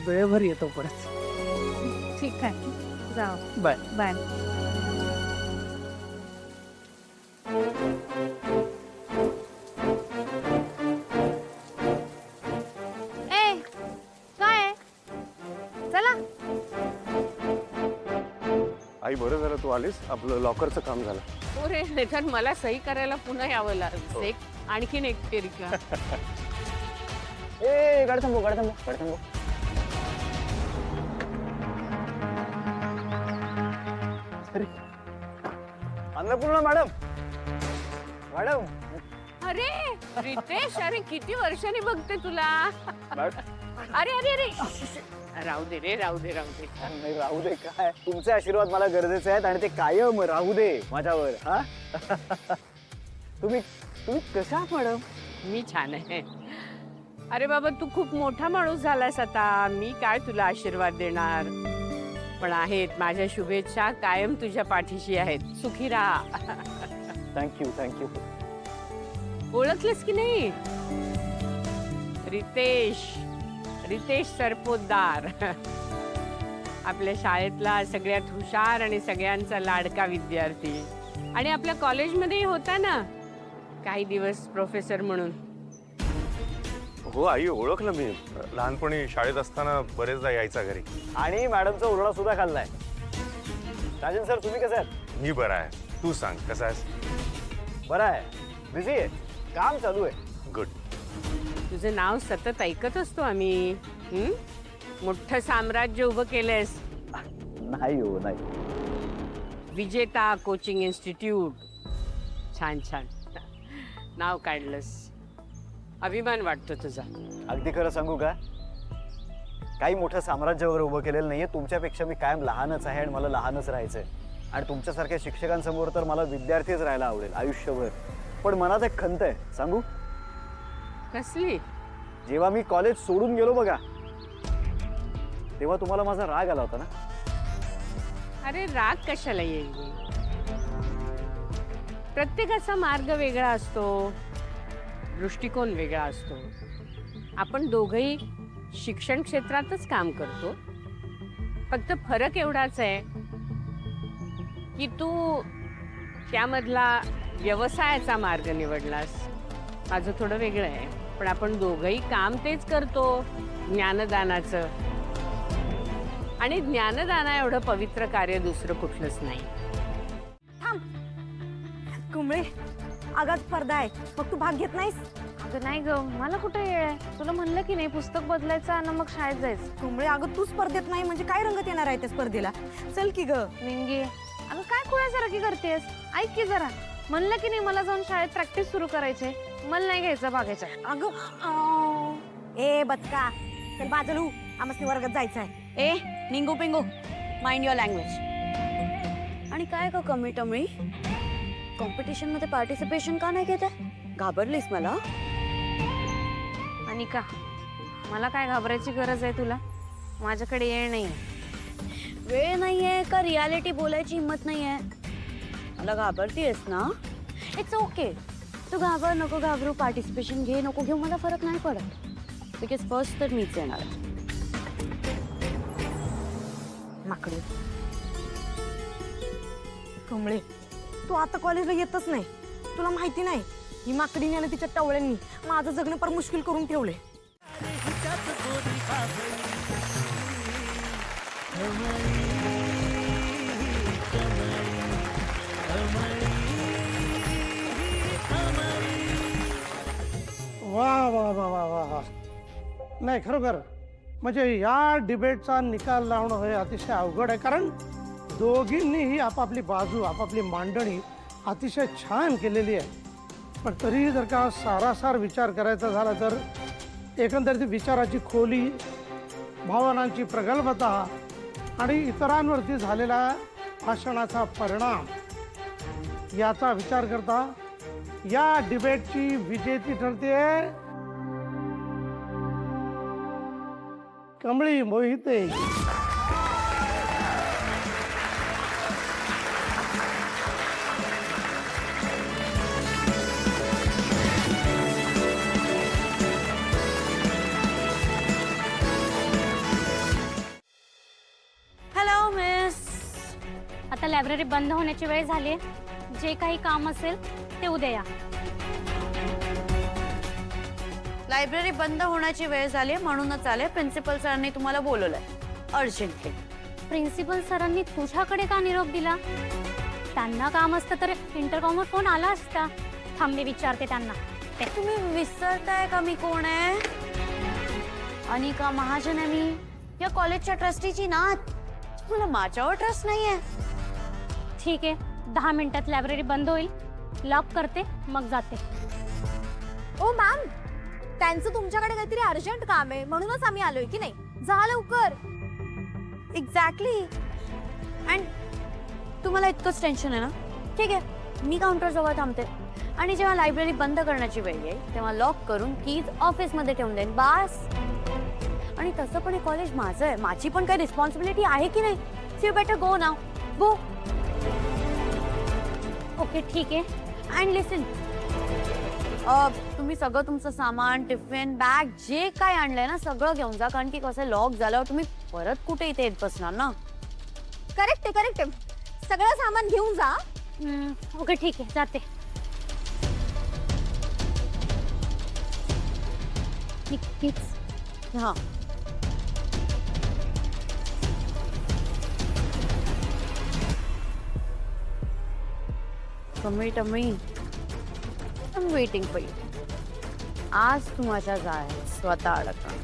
वेळेवर येतो परत. ठीक आहे, जाओ. बाय. बाय. ए काय आहे? चला. आई बरं झालं तू आलीस, आपलं लॉकरचं काम झालं. हो रे, त्याच्यात मला सही करायला पुन्हा यावं लागलं. एक आणखीन एक टेरिका. ए गाडी थांबव, गाडी थांबव, गाडी थांबव. अरे अन्नपूर्णा मॅडम, मॅडम. अरे रितेश, अरे किती वर्षांनी बघते तुला. अरे अरे अरे राहू दे रे, राहू दे, राहू दे. नाही राहू दे काय, तुमचे आशीर्वाद मला गरजेचे आहेत आणि ते कायम राहू दे माझ्यावर. हा तुम्ही तुम्ही कशा आहात मॅडम? मी छान आहे. अरे बाबा, तू खूप मोठा माणूस झालास आता. मी काय तुला आशीर्वाद देणार, पण आहेत माझ्या शुभेच्छा कायम तुझ्या पाठीशी आहेत. सुखी राहा. Thank you thank you. ओळखलंस की नाही? रितेश, रितेश सरपोतदार. आपल्या शाळेतला सगळ्यात हुशार आणि सगळ्यांचा लाडका विद्यार्थी. आणि आपल्या कॉलेजमध्येही होता ना काही दिवस प्रोफेसर म्हणून. हो आई, ओळखलं मी. लहानपणी शाळेत असताना बरेचदा यायचा घरी. आणि मॅडमचा उरडा सुद्धा खाल्लाय. राजन सर, तुम्ही कसं आहात? मी बरा आहे, तू सांग कसा आहेस? बरं आहे, बिझी आहे, काम चालू आहे. गुड. तुझं नाव सतत ऐकत असतो आम्ही. मोठं साम्राज्य उभं केलंयस. नाही हो, नाही. विजेता कोचिंग इन्स्टिट्यूट. छान छान नाव काढलंस. अभिमान वाटतो तुझा. अगदी खरं सांगू का, काही मोठं साम्राज्य वगैरे उभं केलेलं नाहीये. तुमच्यापेक्षा मी कायम लहानच आहे आणि मला लहानच राहायचंय. आणि तुमच्यासारख्या शिक्षकांसमोर तर मला विद्यार्थीच राहायला आवडेल आयुष्यभर. पण मनात एक खंत आहे, सांगू? कसली? जेव्हा मी कॉलेज सोडून गेलो बघा, तेव्हा तुम्हाला माझा राग आला होता ना. अरे राग कशाला येईल? प्रत्येकाचा मार्ग वेगळा असतो, दृष्टिकोन वेगळा असतो. आपण दोघंही शिक्षण क्षेत्रातच काम करतो. फक्त फरक एवढाच आहे की तू त्यामधला व्यवसायाचा मार्ग निवडलास. माझं थोडं वेगळं आहे, पण आपण दोघंही काम तेच करतो, ज्ञानदानाचं. आणि ज्ञानदाना एवढं पवित्र कार्य दुसरं कुठलंच नाही. थांब कुंबळे, आगात स्पर्धा आहे, मग तू भाग घेत नाहीस? अगं नाही ग, मला कुठे वेळ आहे. तुला म्हणलं की नाही पुस्तक बदलायचं आणि मग शाळेत जायचं. कुंबळे, अगं तू स्पर्धेत नाही म्हणजे काय रंगत येणार आहे त्या स्पर्धेला? चल की ग. मिंगी, अगं काय कुणासारखी करतेस? ऐक की जरा, म्हणलं की नाही मला जाऊन शाळेत प्रॅक्टिस सुरू करायचे. मला नाही घ्यायचं भागायचं. अगं ए बदका, चल बाजूला, आम्हाला वर्गात जायचं आहे. ए निंगू पिंगू, माइंड युअर लँग्वेज. आणि काय का कमी टमी, कॉम्पिटिशन मध्ये पार्टिसिपेशन का नाही घेत आहे? घाबरलीस मला? आणि का मला काय घाबरायची गरज आहे तुला? माझ्याकडे येळ नाही. वेळ नाहीये का रियालिटी बोलायची हिंमत नाहीये? मला घाबरतीयस ना? इट्स ओके, तू घाबर नको घाबरू, पार्टिसिपेशन घे नको घेऊ, मला फरक नाही पडत. बिकॉज फर्स्ट तर मीच येणार आहे. माकडे कुंबळे, तू आता कॉलेजला येतच नाही. तुला माहिती नाही, ही माकडीने आणि तिच्या टवळ्यांनी माझं जगणं फार मुश्किल करून ठेवले. वा वा वा वा वा वा. नाही खरोखर म्हणजे या डिबेटचा निकाल लावणं हे अतिशय अवघड आहे. कारण दोघींनीही आपापली बाजू, आपापली मांडणी अतिशय छान केलेली आहे. पण तरीही जर का सारासार विचार करायचा झाला तर एकंदरीत विचाराची खोली, भावनांची प्रगल्भता आणि इतरांवरती झालेला भाषणाचा परिणाम याचा विचार करता या डिबेटची विजेती ठरते कमळी मोहिते. लायब्ररी बंद होण्याची वेळ झाली आहे. जे काही काम असेल ते उद्या या. लायब्ररी बंद होण्याची वेळ झाली म्हणूनच आले. प्रिन्सिपल सरांनी तुम्हाला बोलवलंय अर्जंटली. प्रिन्सिपल सरांनी तुझ्याकडे का निरोप दिला? त्यांना काम असतं तर इंटरकॉमवर फोन आला असता. थांबे विचारते त्यांना. तुम्ही विसरताय का मी कोण आहे? अनिका महाजन आहे मी, या कॉलेजच्या ट्रस्टीची नात. मला माझ्यावर ट्रस्ट नाहीये. ठीक आहे, 10 मिनिटात लायब्ररी बंद होईल. लॉक करते मग जाते. ओ मॅम, त्यांचं तुमच्याकडे काहीतरी अर्जंट काम आहे म्हणूनच आम्ही आलोय की नाही. जा लवकर. एक्झॅक्टली. अँड तुम्हाला इतकंच टेन्शन आहे ना? ठीक आहे, मी काउंटर जवळ थांबते आणि जेव्हा लायब्ररी बंद करण्याची वेळ येईल तेव्हा लॉक करून कीज ऑफिसमध्ये ठेवून देईन. बास. आणि तसं पण हे कॉलेज माझं आहे, माझी पण काही रिस्पॉन्सिबिलिटी आहे की नाही. So you better go now. Go. Okay ठीक आहे. अँड लिसन, तुम्ही सगळं तुमचं सामान, टिफिन, बॅग जे काय आणलंय ना सगळं घेऊन जा. कारण की कसं लॉक झाल्यावर तुम्ही परत कुठे इथे येत बसणार ना. करेक्ट आहे, करेक्ट आहे. सगळं सामान घेऊन जा. ओके ठीक आहे, जाते. हां. Tummy tummy, I am waiting for you. आज तू माझ्या जाय स्वतः अडकणार.